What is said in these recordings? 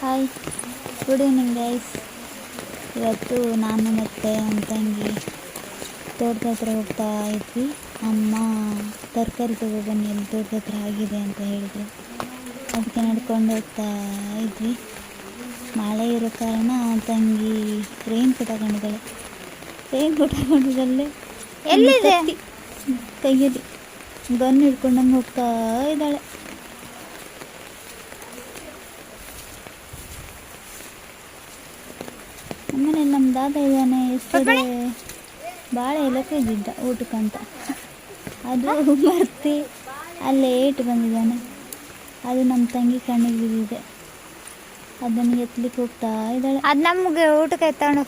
Hi, good evening guys. ಇವತ್ತು ನಾನು ಮತ್ತು ನನ್ನ ತಂಗಿ ತೋಟದ ಹತ್ರ ಹೋಗ್ತಾ ಇದ್ವಿ. ಅಮ್ಮ ತರಕಾರಿ ತಗೊಬನ್ನಿ, ಅಲ್ಲಿ ತೋಟದ ಹತ್ರ ಆಗಿದೆ ಅಂತ ಹೇಳಿದ್ರು. ಅದಕ್ಕೆ ನಡ್ಕೊಂಡು ಹೋಗ್ತಾ ಇದ್ವಿ. ಮಳೆ ಇರೋ ಕಾರಣ ತಂಗಿ ರೈನ್ ಕೋಟ್ ಹಾಕೊಂಡಿದ್ದಾಳೆ. ರೈನ್ ಕೋಟ್ ಹಾಕೊಂಡಿದ್ದಲ್ಲೇ ಎಲ್ಲಿದೆ ಕೈಯಲ್ಲಿ ಗನ್ ಹಿಡ್ಕೊಂಡಂಗೆ ಹೋಗ್ತಾ ಇದ್ದಾಳೆ. ನಮ್ಮನೆ ನಮ್ಮ ದಾದ ಇದ್ದಾನೆ. ಎಷ್ಟೇ ಬಾಳೆ ಎಲ್ಲ ಕೊಯ್ದಿದ್ದ ಊಟಕ್ಕಂತ, ಅದು ಮರ್ತಿ ಅಲ್ಲೇ ಏಟು ಬಂದಿದ್ದಾನೆ. ಅದು ನಮ್ಮ ತಂಗಿ ಕಣ್ಣಿಗೆ ಬಿದ್ದಿದೆ. ಅದನ್ನು ಎತ್ತಲಿಕ್ಕೆ ಹೋಗ್ತಾ ಇದ್ದಾಳೆ. ಅದು ನಮಗೆ ಊಟಕ್ಕೆ ತಗೊಂಡು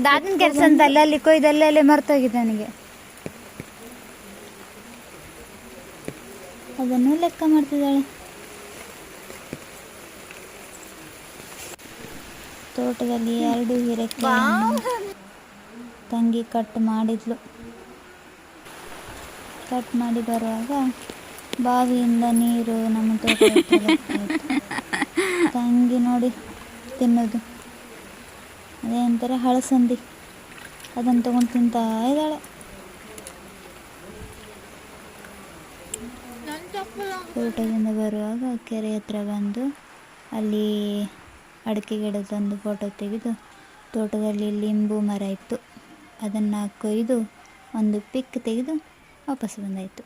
ದಾದನ ಕೆಲಸ ಅಂತ ಅಲ್ಲಿ ಕೊಯ್ದು ಅಲ್ಲೇ ಮರ್ತೋಗಿದೆ ನನಗೆ. ಅದನ್ನು ಲೆಕ್ಕ ಮಾಡ್ತಿದ್ದಾಳೆ. ತೋಟದಲ್ಲಿ 2 ಹೀರೆಕಾಯಿ ತಂಗಿ ಕಟ್ ಮಾಡಿದ್ಲು. ಕಟ್ ಮಾಡಿ ಬರುವಾಗ ಬಾವಿಯಿಂದ ನೀರು ನಮ್ಮ ತೋಟ ತಂಗಿ ನೋಡಿ ತಿನ್ನೋದು ಅದೇ ಒಂಥರ ಹಳಸಂದಿ. ಅದನ್ನು ತೊಗೊಂಡು ತಿಂತಾ ಇದ್ದಾಳೆ. ತೋಟದಿಂದ ಬರುವಾಗ ಕೆರೆ ಹತ್ರ ಬಂದು ಅಲ್ಲಿ ಅಡಿಕೆ ಗಿಡದೊಂದು ಫೋಟೋ ತೆಗೆದು, ತೋಟದಲ್ಲಿ ಲಿಂಬು ಮರ ಇತ್ತು, ಅದನ್ನು ಕೊಯ್ದು ಒಂದು ಪಿಕ್ ತೆಗೆದು ವಾಪಸ್ ಬಂದಾಯಿತು.